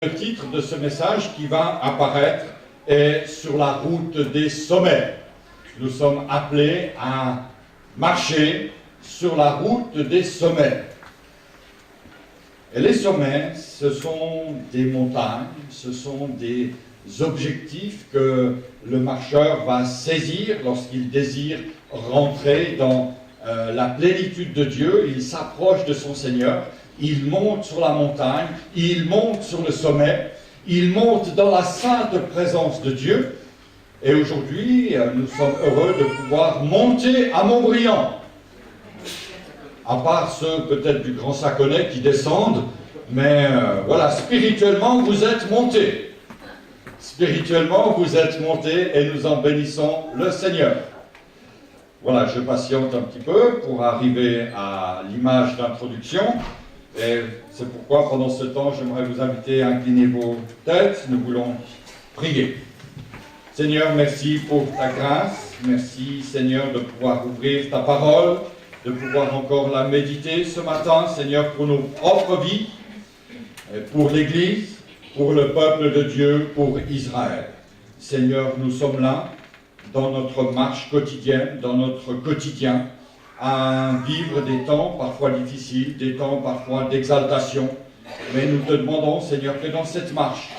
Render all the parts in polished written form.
Le titre de ce message qui va apparaître est sur la route des sommets. Nous sommes appelés à marcher sur la route des sommets. Et les sommets, ce sont des montagnes, ce sont des objectifs que le marcheur va saisir lorsqu'il désire rentrer dans la plénitude de Dieu. Il s'approche de son Seigneur. Il monte sur la montagne, il monte sur le sommet, il monte dans la sainte présence de Dieu. Et aujourd'hui, nous sommes heureux de pouvoir monter à Montbriand. À part ceux peut-être du Grand Saconnet qui descendent, mais voilà, spirituellement, vous êtes montés. Spirituellement, vous êtes montés et nous en bénissons le Seigneur. Voilà, je patiente un petit peu pour arriver à l'image d'introduction. Et c'est pourquoi, pendant ce temps, j'aimerais vous inviter à incliner vos têtes. Nous voulons prier. Seigneur, merci pour ta grâce. Merci, Seigneur, de pouvoir ouvrir ta parole, de pouvoir encore la méditer ce matin, Seigneur, pour nos propres vies, pour l'Église, pour le peuple de Dieu, pour Israël. Seigneur, nous sommes là, dans notre marche quotidienne, dans notre quotidien, à vivre des temps parfois difficiles, des temps parfois d'exaltation. Mais nous te demandons, Seigneur, que dans cette marche,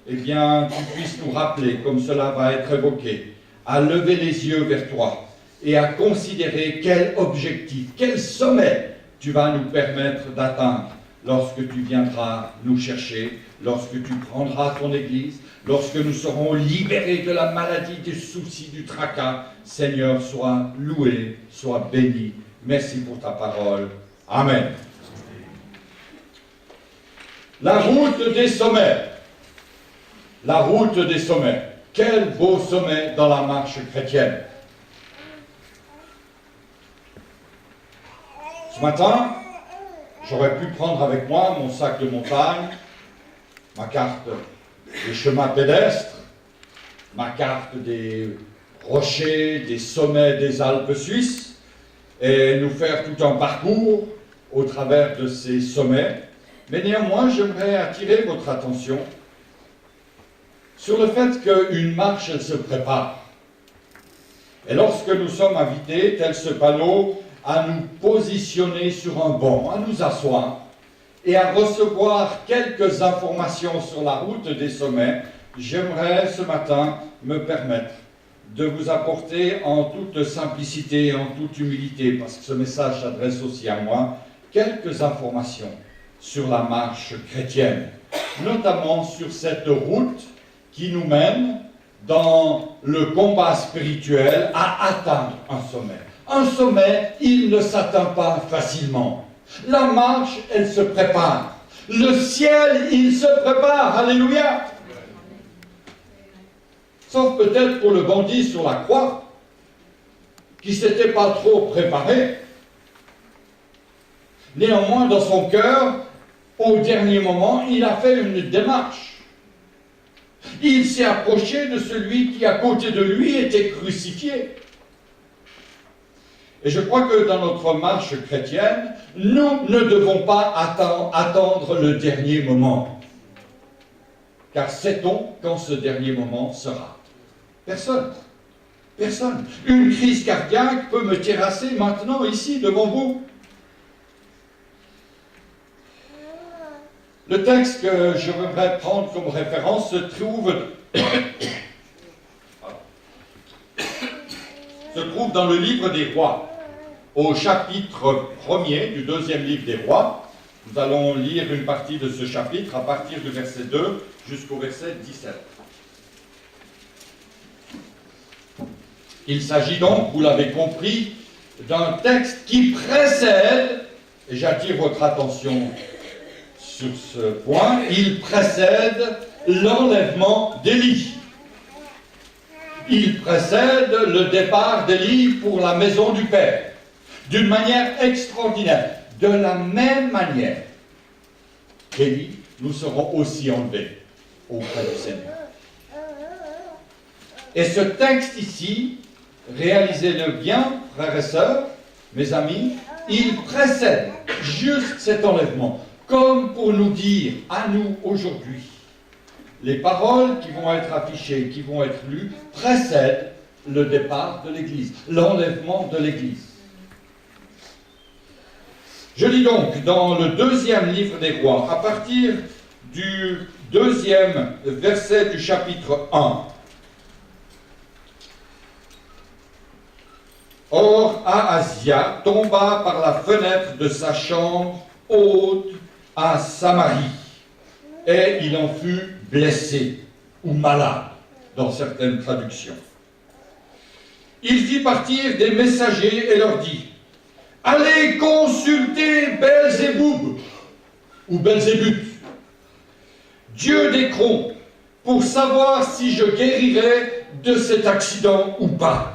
eh bien, tu puisses nous rappeler, comme cela va être évoqué, à lever les yeux vers toi et à considérer quel objectif, quel sommet tu vas nous permettre d'atteindre lorsque tu viendras nous chercher, lorsque tu prendras ton Église, lorsque nous serons libérés de la maladie, des soucis, du tracas. Seigneur, sois loué, sois béni. Merci pour ta parole. Amen. La route des sommets. La route des sommets. Quel beau sommet dans la marche chrétienne. Ce matin, j'aurais pu prendre avec moi mon sac de montagne, ma carte des chemins pédestres, ma carte des rochers, des sommets des Alpes suisses, et nous faire tout un parcours au travers de ces sommets. Mais néanmoins, j'aimerais attirer votre attention sur le fait qu'une marche, elle se prépare. Et lorsque nous sommes invités, tel ce panneau, à nous positionner sur un banc, à nous asseoir, et à recevoir quelques informations sur la route des sommets, j'aimerais ce matin me permettre de vous apporter en toute simplicité et en toute humilité, parce que ce message s'adresse aussi à moi, quelques informations sur la marche chrétienne, notamment sur cette route qui nous mène dans le combat spirituel à atteindre un sommet. Un sommet, il ne s'atteint pas facilement. La marche, elle se prépare. Le ciel, il se prépare. Alléluia. Sauf peut-être pour le bandit sur la croix, qui ne s'était pas trop préparé. Néanmoins, dans son cœur, au dernier moment, il a fait une démarche. Il s'est approché de celui qui, à côté de lui, était crucifié. Et je crois que dans notre marche chrétienne, nous ne devons pas attendre le dernier moment. Car sait-on quand ce dernier moment sera? Personne. Personne. Une crise cardiaque peut me terrasser maintenant, ici, devant vous. Le texte que je voudrais prendre comme référence se trouve dans le livre des Rois, au chapitre 1er du deuxième livre des Rois. Nous allons lire une partie de ce chapitre à partir du verset 2 jusqu'au verset 17. Il s'agit donc, vous l'avez compris, d'un texte qui précède, et j'attire votre attention sur ce point, il précède l'enlèvement d'Élie. Il précède le départ d'Élie pour la maison du Père, d'une manière extraordinaire. De la même manière qu'Élie, nous serons aussi enlevés auprès du Seigneur. Et ce texte ici, réalisez-le bien, frères et sœurs, mes amis, il précède juste cet enlèvement, comme pour nous dire à nous aujourd'hui, les paroles qui vont être affichées, qui vont être lues, précèdent le départ de l'Église, l'enlèvement de l'Église. Je lis donc dans le 2e livre des Rois, à partir du 2e verset du chapitre 1. Or, Ahazia tomba par la fenêtre de sa chambre haute à Samarie, et il en fut blessé ou malade, dans certaines traductions. Il fit partir des messagers et leur dit: allez consulter Belzéboub, ou Belzébuth, dieu d'Écron, pour savoir si je guérirai de cet accident ou pas.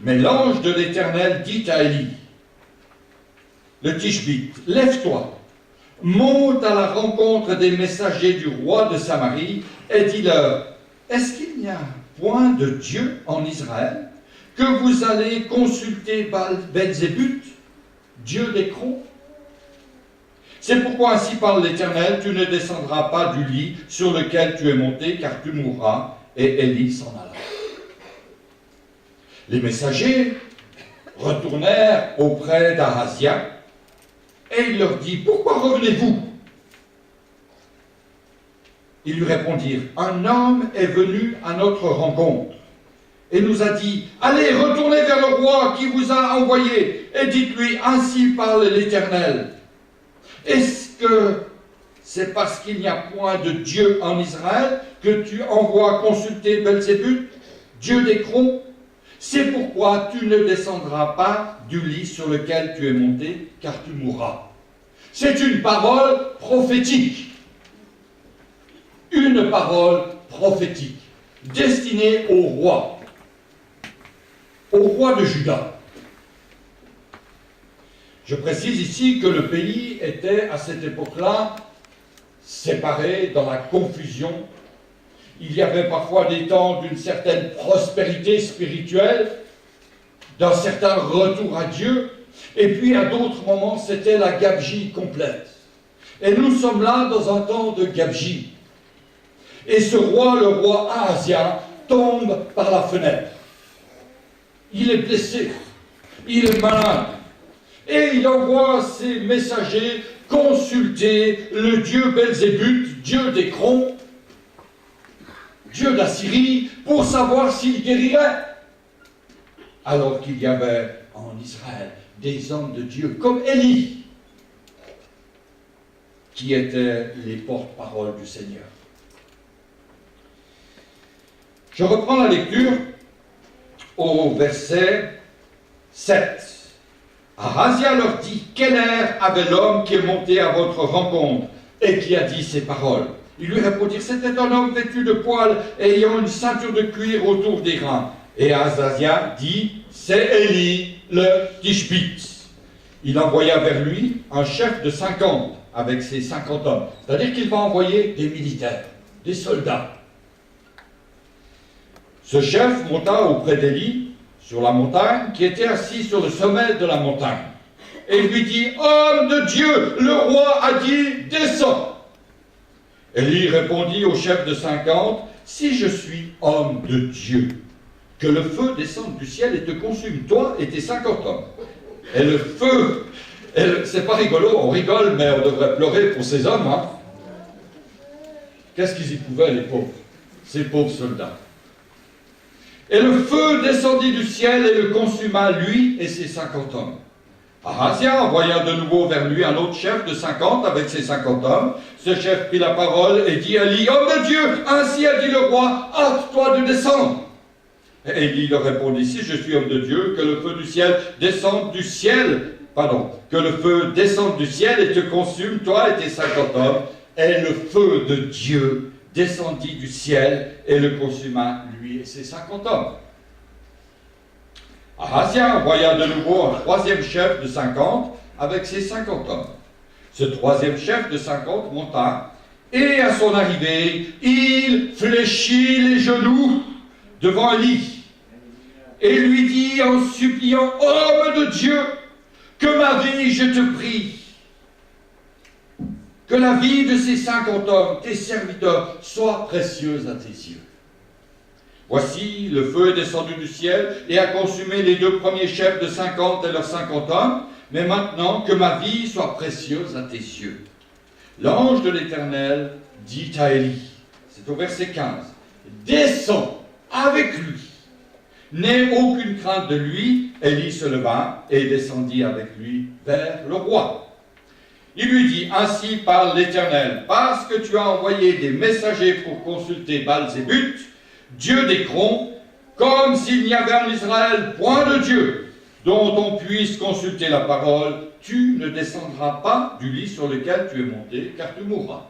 Mais l'ange de l'Éternel dit à Élie, le Tishbite, lève-toi, monte à la rencontre des messagers du roi de Samarie et dis-leur, est-ce qu'il n'y a point de Dieu en Israël que vous allez consulter Belzébuth, dieu d'Écron? C'est pourquoi ainsi parle l'Éternel, tu ne descendras pas du lit sur lequel tu es monté, car tu mourras. Et Élie s'en alla. Les messagers retournèrent auprès d'Ahazia, et il leur dit, pourquoi revenez-vous? Ils lui répondirent, un homme est venu à notre rencontre et nous a dit, allez, retournez vers le roi qui vous a envoyé et dites-lui, ainsi parle l'Éternel. Est-ce que c'est parce qu'il n'y a point de Dieu en Israël que tu envoies consulter Belzébuth, dieu d'Écron? C'est pourquoi tu ne descendras pas du lit sur lequel tu es monté, car tu mourras. C'est une parole prophétique. Une parole prophétique, destinée au roi de Juda. Je précise ici que le pays était à cette époque-là séparé dans la confusion. Il y avait parfois des temps d'une certaine prospérité spirituelle, d'un certain retour à Dieu, et puis à d'autres moments c'était la gabegie complète. Et nous sommes là dans un temps de gabegie. Et ce roi, le roi Ahazia, tombe par la fenêtre. Il est blessé, il est malade, et il envoie ses messagers consulter le dieu Belzébuth, dieu d'Écron, dieu d'Assyrie, pour savoir s'il guérirait. Alors qu'il y avait en Israël des hommes de Dieu comme Élie, qui étaient les porte-paroles du Seigneur. Je reprends la lecture au verset 7. Ahazia leur dit, quel air avait l'homme qui est monté à votre rencontre et qui a dit ces paroles? Ils lui répondirent, c'était un homme vêtu de poils et ayant une ceinture de cuir autour des reins. Et Ahazia dit, c'est Élie le Tishbite. Il envoya vers lui un chef de 50 avec ses 50 hommes. C'est-à-dire qu'il va envoyer des militaires, des soldats. Ce chef monta auprès d'Élie sur la montagne, qui était assis sur le sommet de la montagne, et lui dit, homme de Dieu, le roi a dit, descends. Élie répondit au chef de 50, si je suis homme de Dieu, que le feu descende du ciel et te consume, toi et tes 50 hommes. Et le feu, c'est pas rigolo, on rigole, mais on devrait pleurer pour ces hommes. Hein. Qu'est-ce qu'ils y pouvaient, les pauvres, ces pauvres soldats? Et le feu descendit du ciel et le consuma, lui et ses 50 hommes. Ahazia envoya de nouveau vers lui un autre chef de 50 avec ses 50 hommes. Ce chef prit la parole et dit à Élie, homme de Dieu, ainsi a dit le roi, hâte-toi de descendre. Et Élie leur répondit, si je suis homme de Dieu, que le feu du ciel descende du ciel, que le feu descende du ciel et te consume, toi et tes 50 hommes. Et le feu de Dieu descendit du ciel et le consuma, lui et ses 50 hommes. Ahazia envoya de nouveau un troisième chef de 50 avec ses 50 hommes. Ce troisième chef de 50 monta, et à son arrivée, il fléchit les genoux devant Élie, et lui dit en suppliant, homme de Dieu, que ma vie, je te prie, que la vie de ces 50 hommes, tes serviteurs, soit précieuse à tes yeux. Voici, le feu est descendu du ciel et a consumé les 2 premiers chefs de 50 et leurs 50 hommes, mais maintenant que ma vie soit précieuse à tes yeux. L'ange de l'Éternel dit à Élie, c'est au verset 15, descends avec lui. N'aie aucune crainte de lui. Élie se leva et descendit avec lui vers le roi. Il lui dit, ainsi parle l'Éternel, parce que tu as envoyé des messagers pour consulter Baal-Zébut, Dieu d'Écron, comme s'il n'y avait en Israël point de Dieu dont on puisse consulter la parole, tu ne descendras pas du lit sur lequel tu es monté, car tu mourras.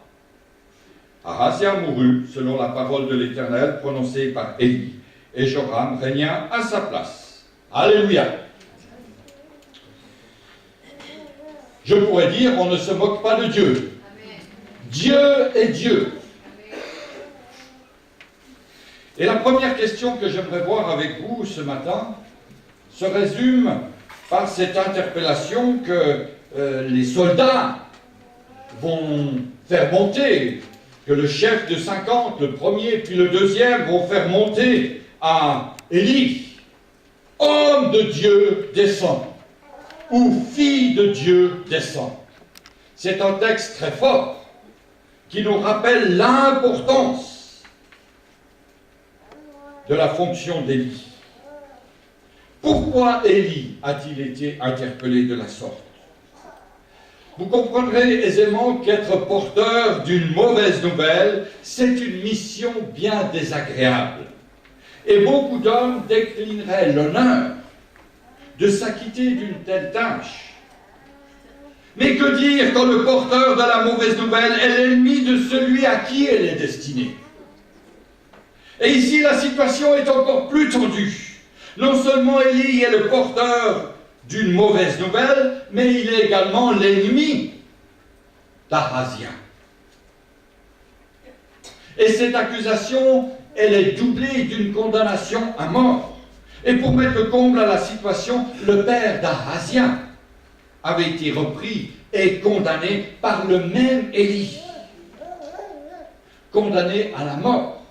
Ahazia mourut selon la parole de l'Éternel prononcée par Élie, et Joram régna à sa place. Alléluia. Je pourrais dire, on ne se moque pas de Dieu. Amen. Dieu est Dieu. Amen. Et la première question que j'aimerais voir avec vous ce matin se résume par cette interpellation que les soldats vont faire monter, que le chef de 50, le premier puis le deuxième, vont faire monter à Élie. Homme de Dieu descend, ou fille de Dieu descend. C'est un texte très fort qui nous rappelle l'importance de la fonction d'Élie. Pourquoi Élie a-t-il été interpellé de la sorte? Vous comprendrez aisément qu'être porteur d'une mauvaise nouvelle, c'est une mission bien désagréable. Et beaucoup d'hommes déclineraient l'honneur de s'acquitter d'une telle tâche. Mais que dire quand le porteur de la mauvaise nouvelle est l'ennemi de celui à qui elle est destinée? Et ici, la situation est encore plus tendue. Non seulement Élie est le porteur d'une mauvaise nouvelle, mais il est également l'ennemi d'Ahazia. Et cette accusation, elle est doublée d'une condamnation à mort. Et pour mettre le comble à la situation, le père d'Ahazia avait été repris et condamné par le même Élie. Condamné à la mort.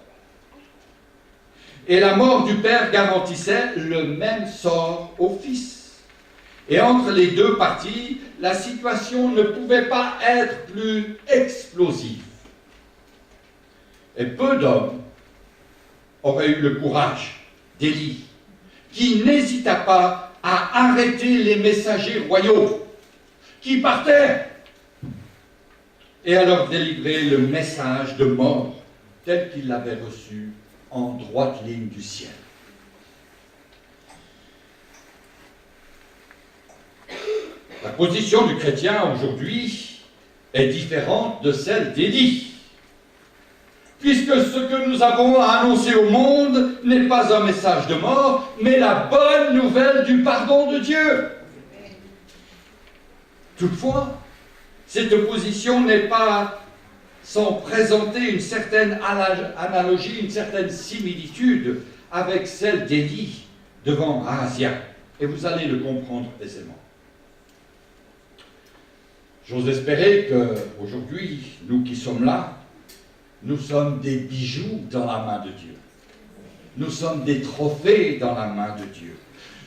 Et la mort du père garantissait le même sort au fils. Et entre les deux parties, la situation ne pouvait pas être plus explosive. Et peu d'hommes auraient eu le courage d'Élie, qui n'hésita pas à arrêter les messagers royaux qui partaient et à leur délivrer le message de mort tel qu'il l'avait reçu en droite ligne du ciel. La position du chrétien aujourd'hui est différente de celle d'Élie, puisque ce que nous avons à annoncer au monde n'est pas un message de mort, mais la bonne nouvelle du pardon de Dieu. Toutefois, cette position n'est pas sans présenter une certaine analogie, une certaine similitude avec celle d'Élie devant Ahazia. Et vous allez le comprendre aisément. J'ose espérer qu'aujourd'hui, nous qui sommes là, nous sommes des bijoux dans la main de Dieu. Nous sommes des trophées dans la main de Dieu.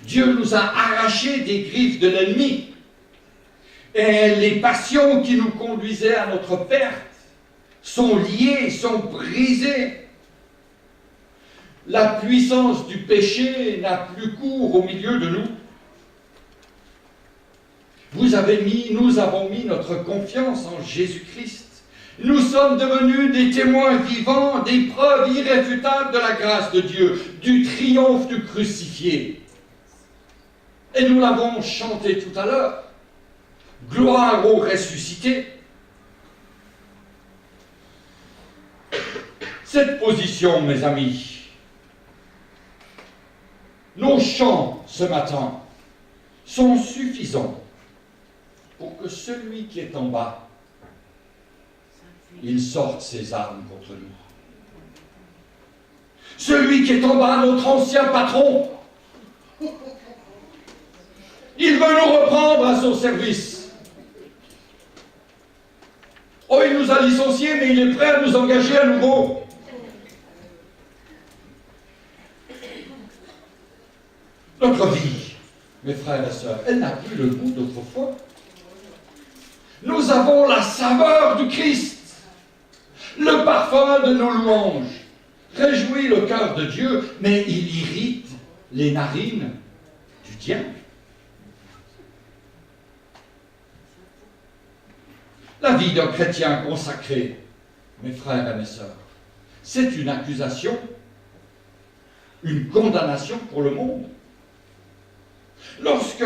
Dieu nous a arrachés des griffes de l'ennemi. Et les passions qui nous conduisaient à notre perte sont liées, sont brisées. La puissance du péché n'a plus cours au milieu de nous. Nous avons mis notre confiance en Jésus-Christ. Nous sommes devenus des témoins vivants, des preuves irréfutables de la grâce de Dieu, du triomphe du crucifié. Et nous l'avons chanté tout à l'heure. Gloire au ressuscité. Cette position, mes amis, nos chants ce matin sont suffisants pour que celui qui est en bas, il sorte ses armes contre nous. Celui qui est en bas, notre ancien patron, il veut nous reprendre à son service. Oh, il nous a licenciés, mais il est prêt à nous engager à nouveau. Notre vie, mes frères et sœurs, elle n'a plus le goût d'autrefois. Nous avons la saveur du Christ, le parfum de nos louanges. Réjouit le cœur de Dieu, mais il irrite les narines du diable. La vie d'un chrétien consacré, mes frères et mes sœurs, c'est une accusation, une condamnation pour le monde. Lorsque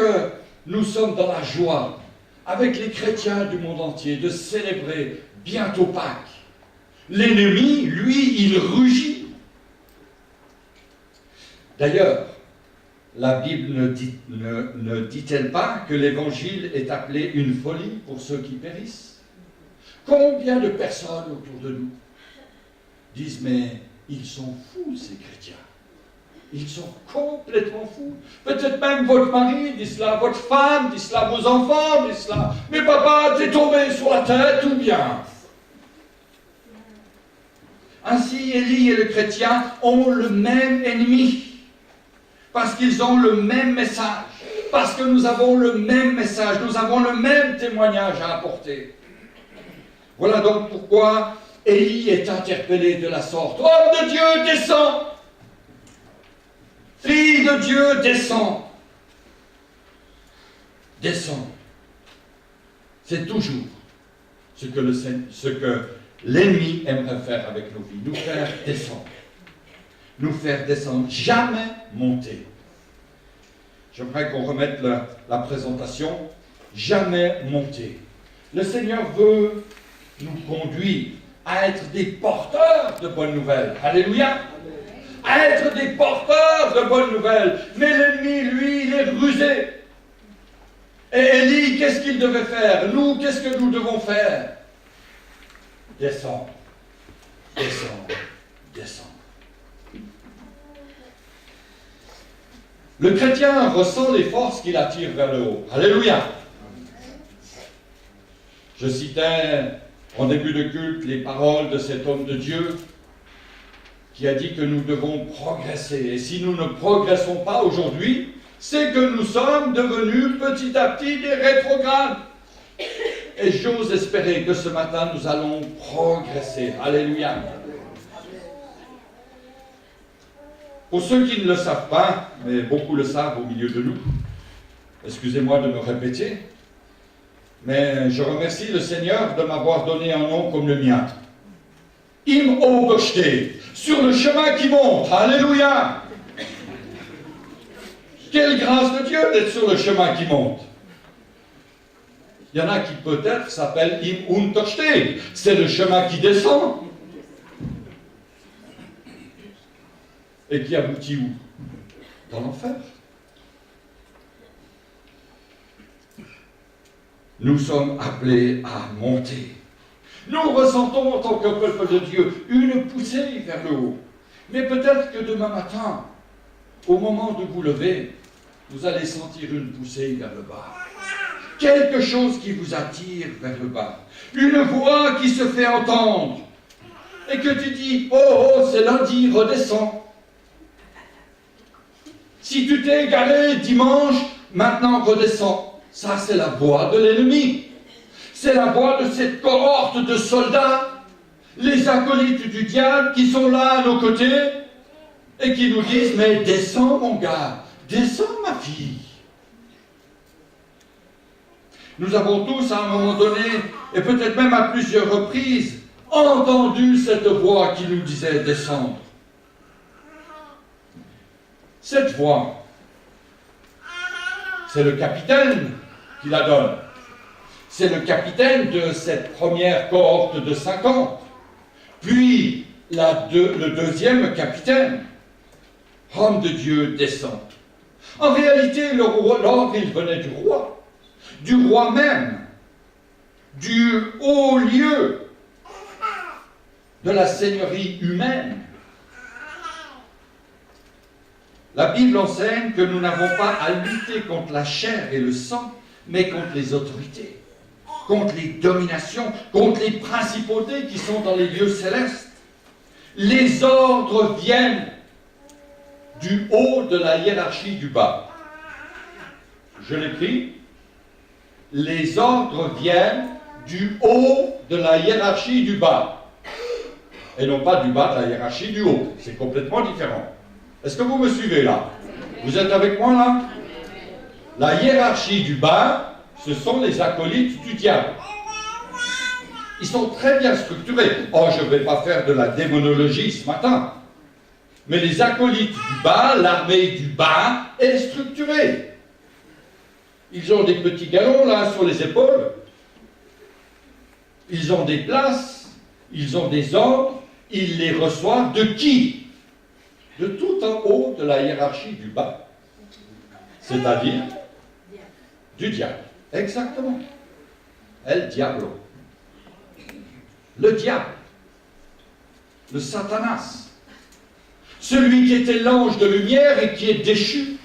nous sommes dans la joie, avec les chrétiens du monde entier, de célébrer bientôt Pâques, l'ennemi, lui, il rugit. D'ailleurs, la Bible ne dit-elle pas que l'Évangile est appelé une folie pour ceux qui périssent? Combien de personnes autour de nous disent, mais ils sont fous ces chrétiens. Ils sont complètement fous. Peut-être même votre mari dit cela, votre femme dit cela, vos enfants disent cela. Mais papa, t'es tombé sur la tête ou bien? Ainsi, Élie et le chrétien ont le même ennemi. Parce qu'ils ont le même message. Parce que nous avons le même message. Nous avons le même témoignage à apporter. Voilà donc pourquoi Élie est interpellé de la sorte. Homme de Dieu, descends! Fille de Dieu, descends! Descends. C'est toujours ce que l'ennemi aimerait faire avec nos vies. Nous faire descendre. Nous faire descendre. Jamais monter. J'aimerais qu'on remette la présentation. Jamais monter. Le Seigneur veut nous conduire à être des porteurs de bonnes nouvelles. Alléluia! À être des porteurs de bonnes nouvelles. Mais l'ennemi, lui, il est rusé. Et Élie, qu'est-ce qu'il devait faire? Nous, qu'est-ce que nous devons faire? Descendre. Descendre. Descendre. Le chrétien ressent les forces qui l'attirent vers le haut. Alléluia! Je citais en début de culte les paroles de cet homme de Dieu qui a dit que nous devons progresser. Et si nous ne progressons pas aujourd'hui, c'est que nous sommes devenus petit à petit des rétrogrades. Et j'ose espérer que ce matin, nous allons progresser. Alléluia! Pour ceux qui ne le savent pas, mais beaucoup le savent au milieu de nous, excusez-moi de me répéter, mais je remercie le Seigneur de m'avoir donné un nom comme le mien. Im Oberste, sur le chemin qui monte. Alléluia! Quelle grâce de Dieu d'être sur le chemin qui monte. Il y en a qui peut-être s'appellent Im Unterste, c'est le chemin qui descend. Et qui aboutit où? Dans l'enfer. Nous sommes appelés à monter. Nous ressentons en tant que peuple de Dieu une poussée vers le haut. Mais peut-être que demain matin, au moment de vous lever, vous allez sentir une poussée vers le bas. Quelque chose qui vous attire vers le bas. Une voix qui se fait entendre. Et que tu dis, oh, c'est lundi, redescends. Si tu t'es égaré dimanche, maintenant redescends. Ça, c'est la voix de l'ennemi. C'est la voix de cette cohorte de soldats, les acolytes du diable qui sont là à nos côtés et qui nous disent, mais descends mon gars, descends ma fille. Nous avons tous à un moment donné, et peut-être même à plusieurs reprises, entendu cette voix qui nous disait descendre. Cette voix, c'est le capitaine qui la donne. C'est le capitaine de cette première cohorte de 50. Puis, le deuxième capitaine, homme de Dieu, descend. En réalité, l'ordre, il venait du roi même, du haut lieu de la seigneurie humaine. La Bible enseigne que nous n'avons pas à lutter contre la chair et le sang, mais contre les autorités. contre les dominations, contre les principautés qui sont dans les lieux célestes. Les ordres viennent du haut de la hiérarchie du bas. Je l'écris. Les ordres viennent du haut de la hiérarchie du bas. Et non pas du bas de la hiérarchie du haut. C'est complètement différent. Est-ce que vous me suivez là? Vous êtes avec moi là? La hiérarchie du bas, ce sont les acolytes du diable. Ils sont très bien structurés. Oh, je ne vais pas faire de la démonologie ce matin. Mais les acolytes du bas, l'armée du bas, est structurée. Ils ont des petits galons là sur les épaules. Ils ont des places. Ils ont des ordres. Ils les reçoivent de qui? De tout en haut de la hiérarchie du bas. C'est-à-dire du diable. Exactement. El diablo. Le diable. Le Satanas. Celui qui était l'ange de lumière et qui est déchu.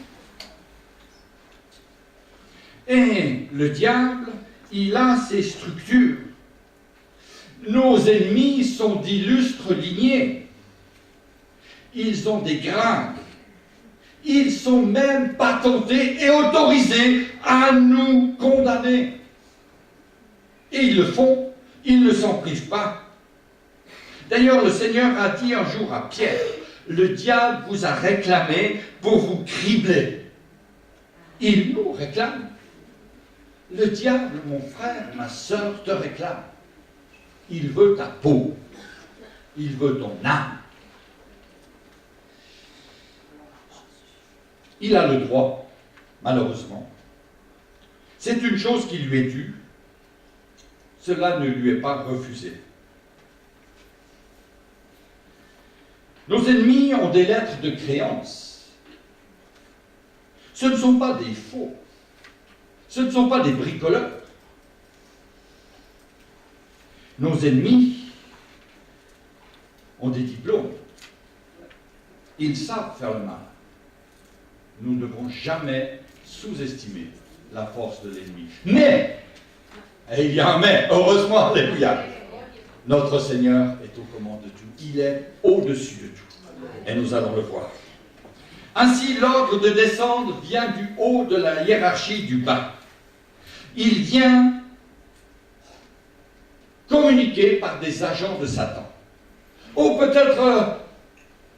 Et le diable, il a ses structures. Nos ennemis sont d'illustres lignées. Ils ont des grades. Ils sont même patentés et autorisés à nous condamner. Et ils le font, ils ne s'en privent pas. D'ailleurs, le Seigneur a dit un jour à Pierre, le diable vous a réclamé pour vous cribler. Il nous réclame. Le diable, mon frère, ma sœur, te réclame. Il veut ta peau. Il veut ton âme. Il a le droit, malheureusement. C'est une chose qui lui est due. Cela ne lui est pas refusé. Nos ennemis ont des lettres de créance. Ce ne sont pas des faux. Ce ne sont pas des bricoleurs. Nos ennemis ont des diplômes. Ils savent faire le mal. Nous ne devons jamais sous-estimer la force de l'ennemi. Mais, et il y a un mais, heureusement, alléluia, notre Seigneur est aux commandes de tout. Il est au-dessus de tout. Et nous allons le voir. Ainsi, l'ordre de descendre vient du haut de la hiérarchie du bas. Il vient communiqué par des agents de Satan. Ou peut-être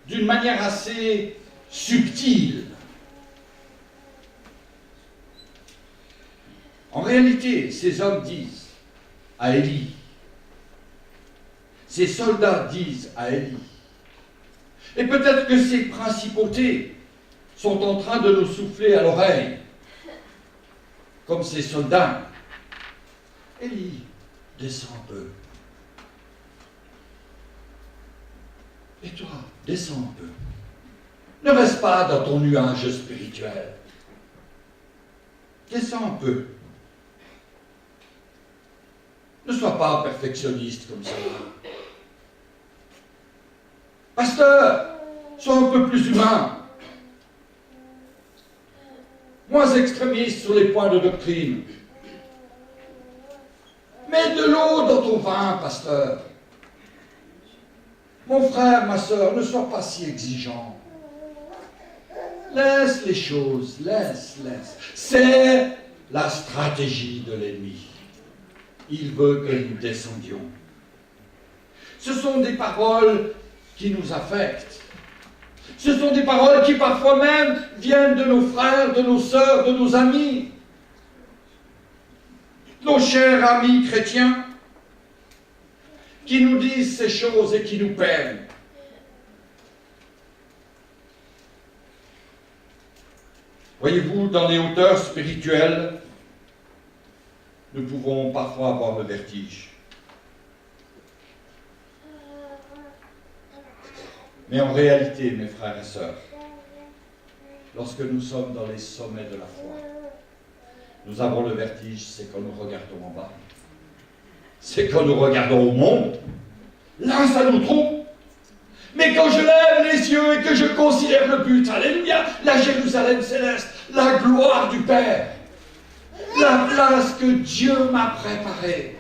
d'une manière assez subtile. En réalité, ces hommes disent à Élie, ces soldats disent à Élie, et peut-être que ces principautés sont en train de nous souffler à l'oreille, comme ces soldats. Élie, descends un peu. Et toi, descends un peu. Ne reste pas dans ton nuage spirituel. Descends un peu. Ne sois pas perfectionniste comme ça. Pasteur, sois un peu plus humain. Moins extrémiste sur les points de doctrine. Mets de l'eau dans ton vin, pasteur. Mon frère, ma sœur, ne sois pas si exigeant. Laisse les choses, laisse. C'est la stratégie de l'ennemi. Il veut que nous descendions. Ce sont des paroles qui nous affectent. Ce sont des paroles qui parfois même viennent de nos frères, de nos sœurs, de nos amis. Nos chers amis chrétiens qui nous disent ces choses et qui nous peinent. Voyez-vous, dans les hauteurs spirituelles, nous pouvons parfois avoir le vertige. Mais en réalité, mes frères et sœurs, lorsque nous sommes dans les sommets de la foi, nous avons le vertige, c'est quand nous regardons en bas. C'est quand nous regardons au monde. Là, ça nous trompe. Mais quand je lève les yeux et que je considère le but, alléluia, la Jérusalem céleste, la gloire du Père, La place que Dieu m'a préparée.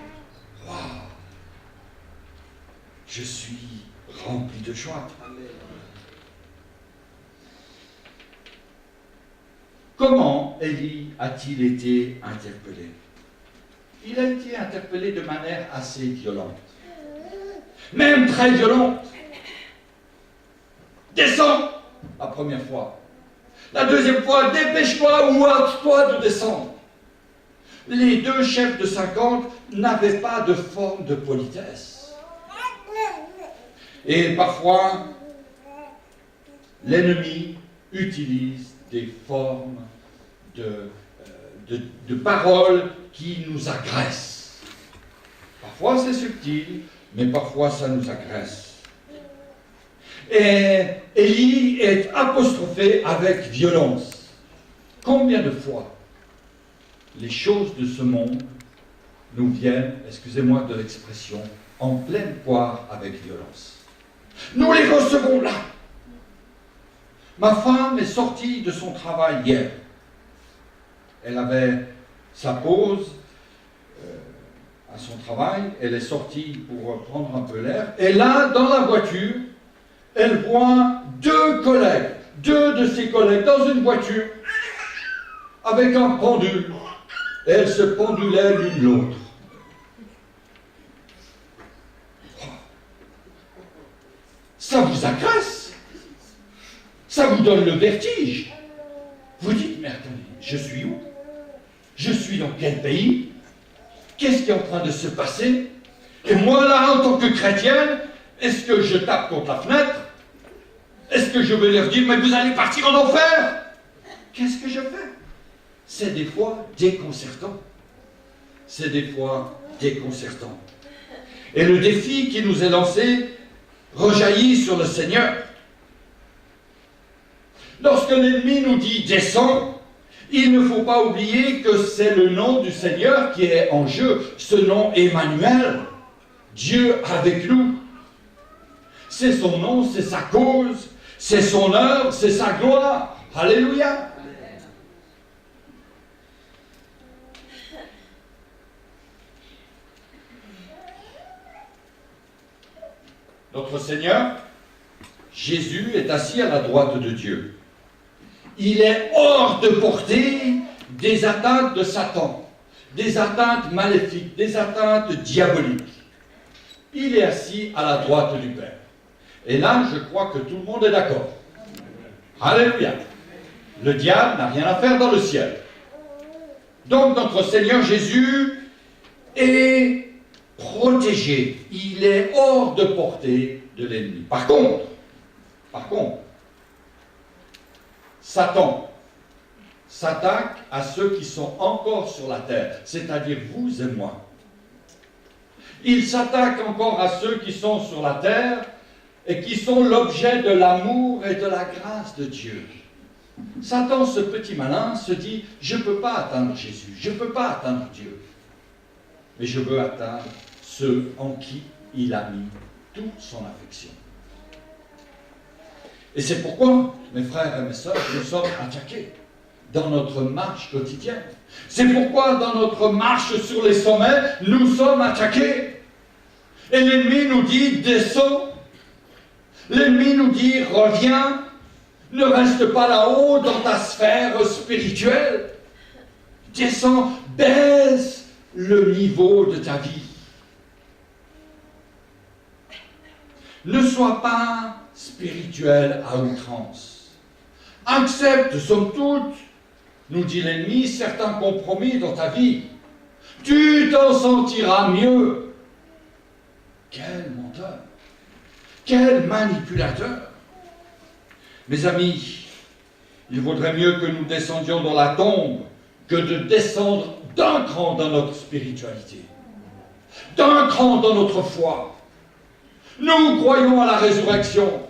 Waouh! Je suis rempli de joie. Comment Élie a-t-il été interpellé? Il a été interpellé de manière assez violente. Même très violente. Descends, la première fois. La deuxième fois, dépêche-toi ou hâte-toi de descendre. Les deux chefs de 50 n'avaient pas de forme de politesse. Et parfois, l'ennemi utilise des formes de paroles qui nous agressent. Parfois c'est subtil, mais parfois ça nous agresse. Et Élie est apostrophé avec violence. Combien de fois les choses de ce monde nous viennent, excusez-moi de l'expression, en pleine poire avec violence? Nous les recevons là. Ma femme est sortie de son travail hier. Elle avait sa pause à son travail, elle est sortie pour prendre un peu l'air, et là, dans la voiture, elle voit deux de ses collègues dans une voiture, avec un pendule, et elles se pendulaient l'une l'autre. Ça vous agresse, ça vous donne le vertige. Vous dites, mais attendez, je suis où? Je suis dans quel pays? Qu'est-ce qui est en train de se passer? Et moi, là, en tant que chrétienne, est-ce que je tape contre la fenêtre? Est-ce que je vais leur dire, mais vous allez partir en enfer? Qu'est-ce que je fais? C'est des fois déconcertant. C'est des fois déconcertant. Et le défi qui nous est lancé rejaillit sur le Seigneur. Lorsque l'ennemi nous dit « descends », il ne faut pas oublier que c'est le nom du Seigneur qui est en jeu. Ce nom Emmanuel, Dieu avec nous. C'est son nom, c'est sa cause, c'est son œuvre, c'est sa gloire. Alléluia. Notre Seigneur, Jésus, est assis à la droite de Dieu. Il est hors de portée des atteintes de Satan, des atteintes maléfiques, des atteintes diaboliques. Il est assis à la droite du Père. Et là, je crois que tout le monde est d'accord. Alléluia. Le diable n'a rien à faire dans le ciel. Donc notre Seigneur Jésus est protégé. Il est hors de portée de l'ennemi. Par contre, Satan s'attaque à ceux qui sont encore sur la terre, c'est-à-dire vous et moi. Il s'attaque encore à ceux qui sont sur la terre et qui sont l'objet de l'amour et de la grâce de Dieu. Satan, ce petit malin, se dit, je ne peux pas atteindre Jésus, je ne peux pas atteindre Dieu, mais je veux atteindre ceux en qui il a mis toute son affection. Et c'est pourquoi, mes frères et mes sœurs, nous sommes attaqués dans notre marche quotidienne. C'est pourquoi, dans notre marche sur les sommets, nous sommes attaqués. Et l'ennemi nous dit, descends. L'ennemi nous dit, reviens. Ne reste pas là-haut dans ta sphère spirituelle. Descends, baisse le niveau de ta vie. Ne sois pas spirituel à outrance. Accepte, somme toute, nous dit l'ennemi, certains compromis dans ta vie. Tu t'en sentiras mieux. Quel menteur, quel manipulateur. Mes amis, il vaudrait mieux que nous descendions dans la tombe que de descendre d'un cran dans notre spiritualité, d'un cran dans notre foi. Nous croyons à la résurrection.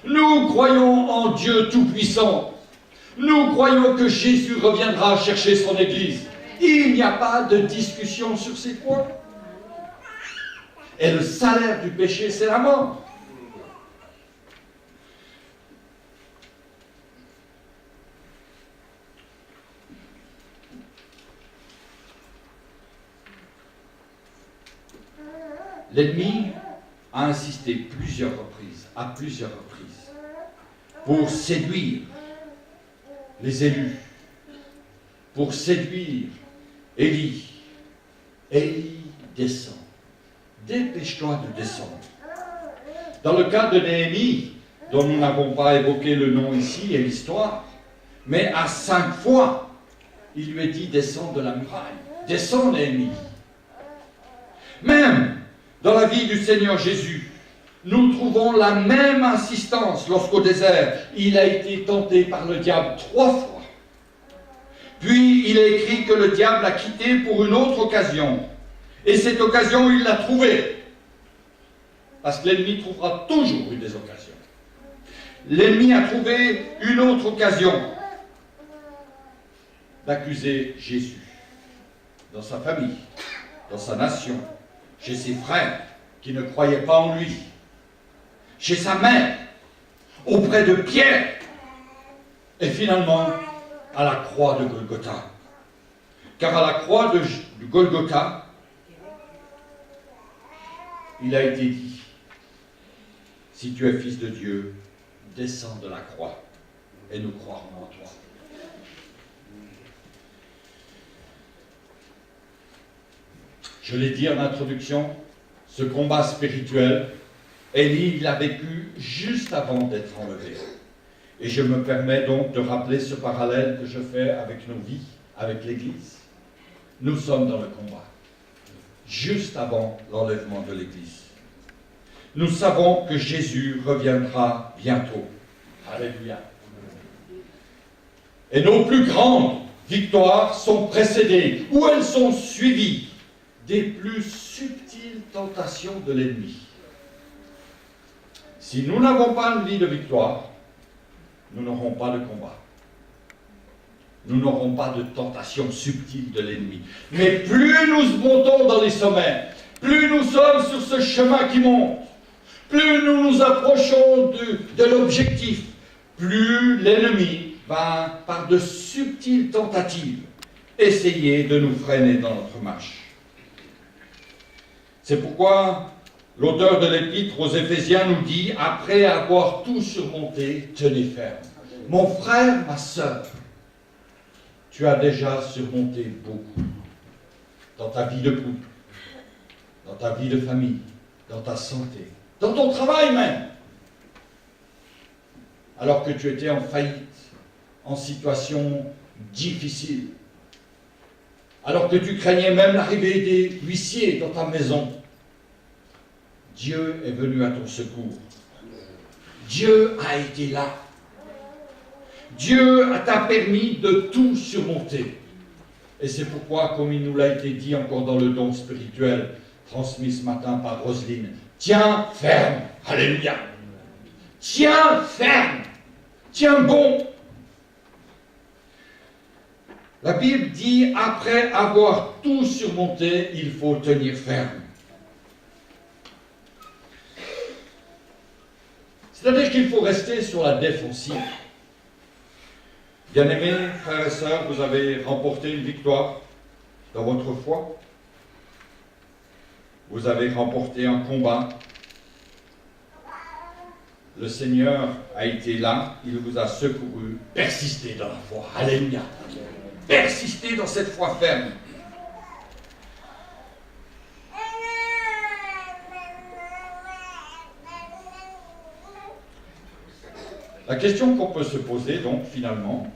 Nous croyons en Dieu Tout-Puissant. Nous croyons que Jésus reviendra chercher son Église. Il n'y a pas de discussion sur ces points. Et le salaire du péché, c'est la mort. L'ennemi a insisté à plusieurs reprises, pour séduire les élus, pour séduire Élie. Élie descend. Dépêche-toi de descendre. Dans le cas de Néhémie, dont nous n'avons pas évoqué le nom ici et l'histoire, mais à 5 fois, il lui est dit descends de la muraille. Descends, Néhémie. Même dans la vie du Seigneur Jésus, nous trouvons la même insistance lorsqu'au désert, il a été tenté par le diable 3 fois. Puis il est écrit que le diable l'a quitté pour une autre occasion. Et cette occasion, il l'a trouvée. Parce que l'ennemi trouvera toujours des occasions. L'ennemi a trouvé une autre occasion d'accuser Jésus dans sa famille, dans sa nation, chez ses frères qui ne croyaient pas en lui, chez sa mère, auprès de Pierre, et finalement à la croix de Golgotha. Car à la croix de Golgotha, il a été dit, si tu es fils de Dieu, descends de la croix et nous croirons en toi. Je l'ai dit en introduction, ce combat spirituel, Élie l'a vécu juste avant d'être enlevé. Et je me permets donc de rappeler ce parallèle que je fais avec nos vies, avec l'Église. Nous sommes dans le combat, juste avant l'enlèvement de l'Église. Nous savons que Jésus reviendra bientôt. Alléluia. Et nos plus grandes victoires sont précédées, ou elles sont suivies, des plus subtiles tentations de l'ennemi. Si nous n'avons pas une vie de victoire, nous n'aurons pas de combat. Nous n'aurons pas de tentation subtile de l'ennemi. Mais plus nous montons dans les sommets, plus nous sommes sur ce chemin qui monte, plus nous nous approchons de l'objectif, plus l'ennemi va, par de subtiles tentatives, essayer de nous freiner dans notre marche. C'est pourquoi l'auteur de l'Épître aux Éphésiens nous dit, après avoir tout surmonté, tenez ferme. Mon frère, ma sœur, tu as déjà surmonté beaucoup dans ta vie de couple, dans ta vie de famille, dans ta santé, dans ton travail même. Alors que tu étais en faillite, en situation difficile, alors que tu craignais même l'arrivée des huissiers dans ta maison, Dieu est venu à ton secours. Dieu a été là. Dieu t'a permis de tout surmonter. Et c'est pourquoi, comme il nous l'a été dit encore dans le don spirituel, transmis ce matin par Roselyne, tiens ferme, alléluia. Tiens ferme, tiens bon. La Bible dit, après avoir tout surmonté, il faut tenir ferme. C'est-à-dire qu'il faut rester sur la défensive. Bien-aimés, frères et sœurs, vous avez remporté une victoire dans votre foi. Vous avez remporté un combat. Le Seigneur a été là, il vous a secouru. Persistez dans la foi. Alléluia. Persistez dans cette foi ferme. La question qu'on peut se poser, donc, finalement,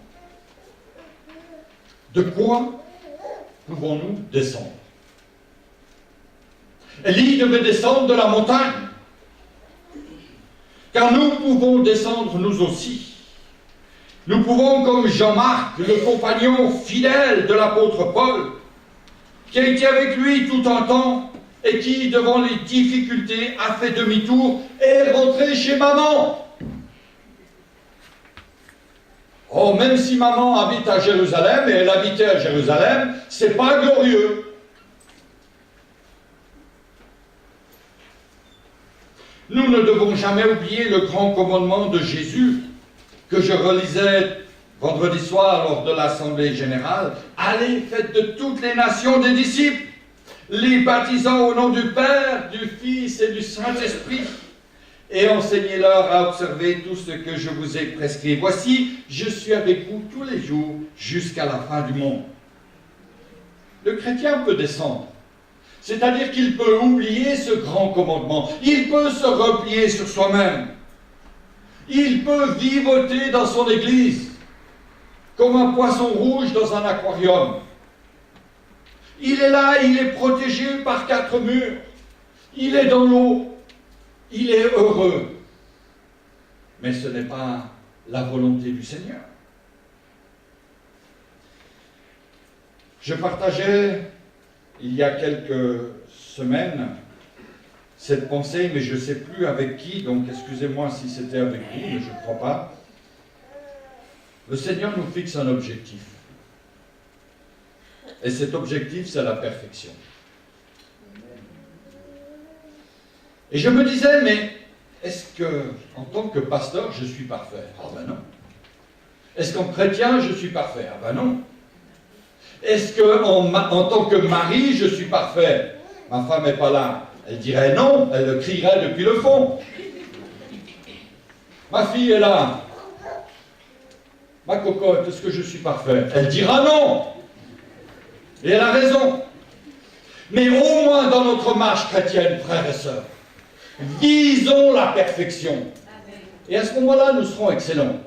de quoi pouvons-nous descendre? Élie devait descendre de la montagne, car nous pouvons descendre nous aussi. Nous pouvons, comme Jean-Marc, le compagnon fidèle de l'apôtre Paul, qui a été avec lui tout un temps, et qui, devant les difficultés, a fait demi-tour et est rentré chez maman. Oh, même si maman habite à Jérusalem, et elle habitait à Jérusalem, c'est pas glorieux. Nous ne devons jamais oublier le grand commandement de Jésus, que je relisais vendredi soir lors de l'Assemblée générale. Allez, faites de toutes les nations des disciples. les baptisant au nom du Père, du Fils et du Saint-Esprit, et enseignez-leur à observer tout ce que je vous ai prescrit. Voici, je suis avec vous tous les jours jusqu'à la fin du monde. Le chrétien peut descendre, c'est-à-dire qu'il peut oublier ce grand commandement, il peut se replier sur soi-même, il peut vivoter dans son église, comme un poisson rouge dans un aquarium. Il est là, il est protégé par 4 murs, il est dans l'eau, il est heureux. Mais ce n'est pas la volonté du Seigneur. Je partageais il y a quelques semaines cette pensée, mais je ne sais plus avec qui, donc excusez-moi si c'était avec vous, mais je ne crois pas. Le Seigneur nous fixe un objectif. Et cet objectif, c'est la perfection. Et je me disais, mais est-ce que, en tant que pasteur, je suis parfait? Ah ben non. Est-ce qu'en chrétien, je suis parfait? Ah ben non. Est-ce qu'en tant que mari, je suis parfait? Ma femme n'est pas là. Elle dirait non, elle le crierait depuis le fond. Ma fille est là. Ma cocotte, est-ce que je suis parfait? Elle dira non. Et elle a raison. Mais au moins dans notre marche chrétienne, frères et sœurs, visons la perfection. Et à ce moment-là, nous serons excellents.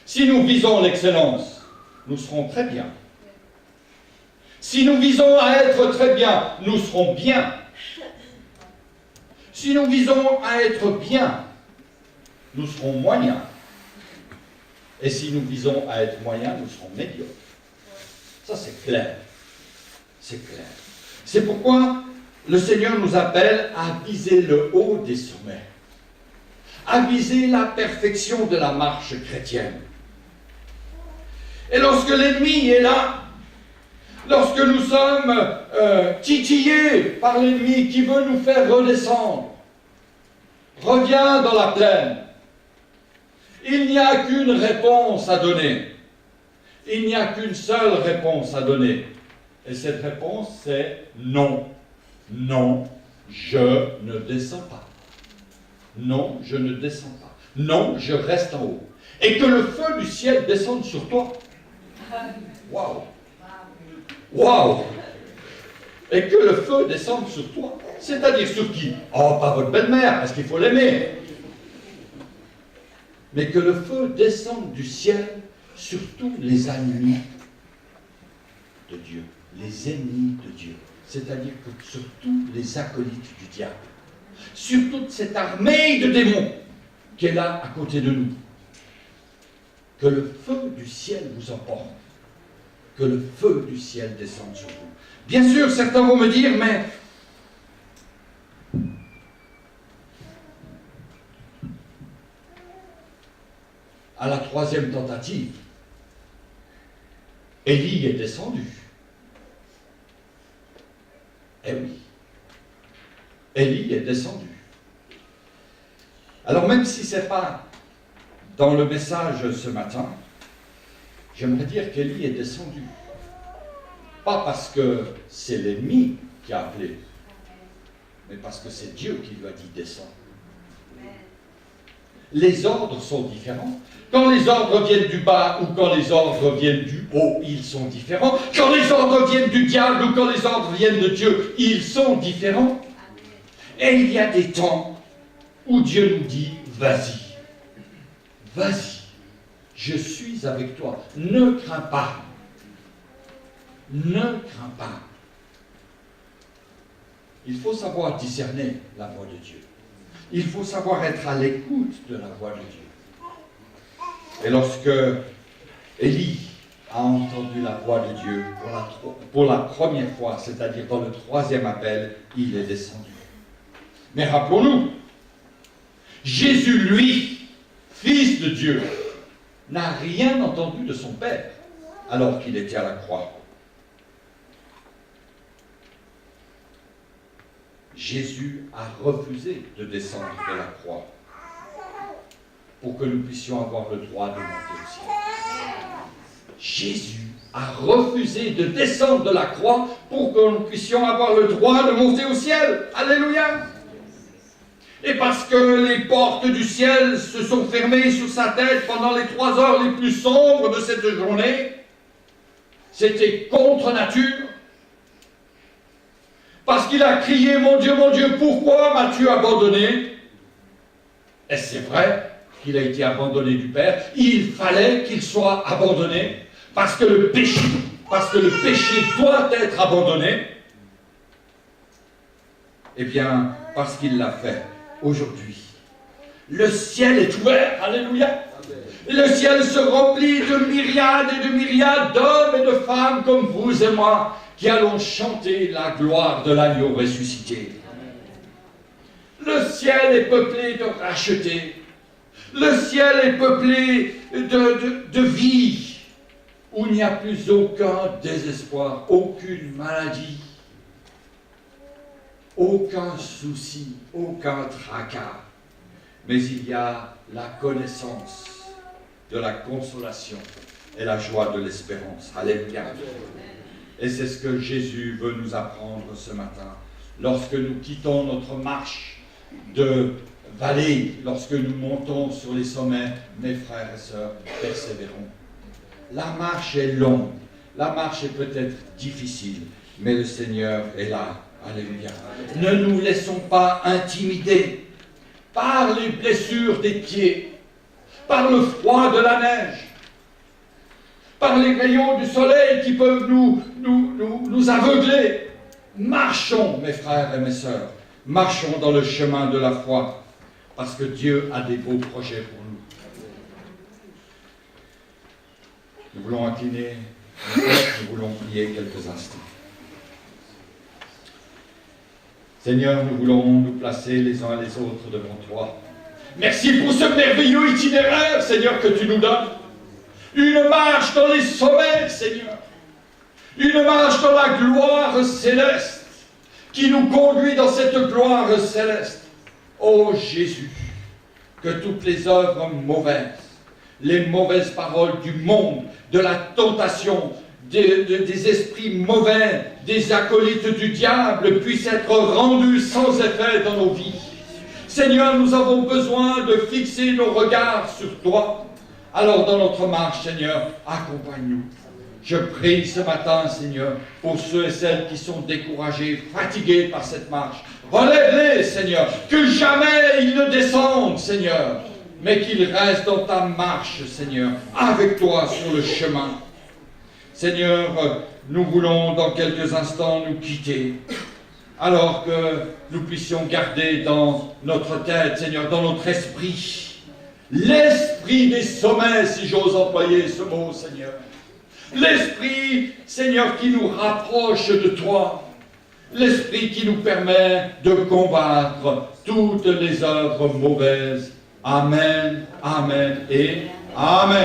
Si nous visons l'excellence, nous serons très bien. Si nous visons à être très bien, nous serons bien. Si nous visons à être bien, nous serons moyens. Et si nous visons à être moyens, nous serons médiocres. Ça, c'est clair. C'est clair. C'est pourquoi le Seigneur nous appelle à viser le haut des sommets, à viser la perfection de la marche chrétienne. Et lorsque l'ennemi est là, lorsque nous sommes titillés par l'ennemi qui veut nous faire redescendre, reviens dans la plaine. Il n'y a qu'une réponse à donner. Il n'y a qu'une seule réponse à donner. Et cette réponse, c'est non. Non, je ne descends pas. Non, je ne descends pas. Non, je reste en haut. Et que le feu du ciel descende sur toi. Waouh! Waouh! Et que le feu descende sur toi. C'est-à-dire sur qui? Oh, pas votre belle-mère, parce qu'il faut l'aimer. Mais que le feu descende du ciel sur tous les ennemis de Dieu. Les ennemis de Dieu. C'est-à-dire que sur tous les acolytes du diable. Sur toute cette armée de démons qui est là à côté de nous. Que le feu du ciel vous emporte. Que le feu du ciel descende sur vous. Bien sûr, certains vont me dire, mais à la 3e tentative, Élie est descendu. Eh oui, Élie est descendu. Alors même si ce n'est pas dans le message ce matin, j'aimerais dire qu'Élie est descendu. Pas parce que c'est l'ennemi qui a appelé, mais parce que c'est Dieu qui lui a dit descends. Les ordres sont différents. Quand les ordres viennent du bas ou quand les ordres viennent du haut, ils sont différents. Quand les ordres viennent du diable ou quand les ordres viennent de Dieu, ils sont différents. Et il y a des temps où Dieu nous dit, vas-y, vas-y, je suis avec toi, ne crains pas, ne crains pas. Il faut savoir discerner la voix de Dieu. Il faut savoir être à l'écoute de la voix de Dieu. Et lorsque Élie a entendu la voix de Dieu pour la première fois, c'est-à-dire dans le 3e appel, il est descendu. Mais rappelons-nous, Jésus, lui, fils de Dieu, n'a rien entendu de son Père alors qu'il était à la croix. Jésus a refusé de descendre de la croix pour que nous puissions avoir le droit de monter au ciel. Jésus a refusé de descendre de la croix pour que nous puissions avoir le droit de monter au ciel. Alléluia. Et parce que les portes du ciel se sont fermées sur sa tête pendant les 3 heures les plus sombres de cette journée, c'était contre nature. Parce qu'il a crié, mon Dieu, pourquoi m'as-tu abandonné? Et c'est vrai qu'il a été abandonné du Père. Il fallait qu'il soit abandonné parce que le péché doit être abandonné. Eh bien, parce qu'il l'a fait aujourd'hui. Le ciel est ouvert, alléluia. Et le ciel se remplit de myriades et de myriades d'hommes et de femmes comme vous et moi, qui allons chanter la gloire de l'agneau ressuscité. Le ciel est peuplé de rachetés. Le ciel est peuplé de vie, où il n'y a plus aucun désespoir, aucune maladie, aucun souci, aucun tracas. Mais il y a la connaissance de la consolation et la joie de l'espérance. Alléluia. Et c'est ce que Jésus veut nous apprendre ce matin. Lorsque nous quittons notre marche de vallée, lorsque nous montons sur les sommets, mes frères et sœurs, persévérons. La marche est longue, la marche est peut-être difficile, mais le Seigneur est là. Alléluia. Ne nous laissons pas intimider par les blessures des pieds, par le froid de la neige, par les rayons du soleil qui peuvent nous aveugler. Marchons, mes frères et mes sœurs, marchons dans le chemin de la foi, parce que Dieu a des beaux projets pour nous. Nous voulons incliner nos têtes, nous voulons prier quelques instants. Seigneur, nous voulons nous placer les uns et les autres devant toi. Merci pour ce merveilleux itinéraire, Seigneur, que tu nous donnes. Une marche dans les sommets, Seigneur. Une marche dans la gloire céleste, qui nous conduit dans cette gloire céleste. Ô Jésus, que toutes les œuvres mauvaises, les mauvaises paroles du monde, de la tentation, des esprits mauvais, des acolytes du diable puissent être rendus sans effet dans nos vies. Seigneur, nous avons besoin de fixer nos regards sur toi. Alors dans notre marche, Seigneur, accompagne-nous. Je prie ce matin, Seigneur, pour ceux et celles qui sont découragés, fatigués par cette marche. Relève-les, Seigneur, que jamais ils ne descendent, Seigneur, mais qu'ils restent dans ta marche, Seigneur, avec toi sur le chemin. Seigneur, nous voulons dans quelques instants nous quitter, alors que nous puissions garder dans notre tête, Seigneur, dans notre esprit, l'esprit des sommets, si j'ose employer ce mot, Seigneur. L'esprit, Seigneur, qui nous rapproche de toi. L'esprit qui nous permet de combattre toutes les œuvres mauvaises. Amen, amen et amen.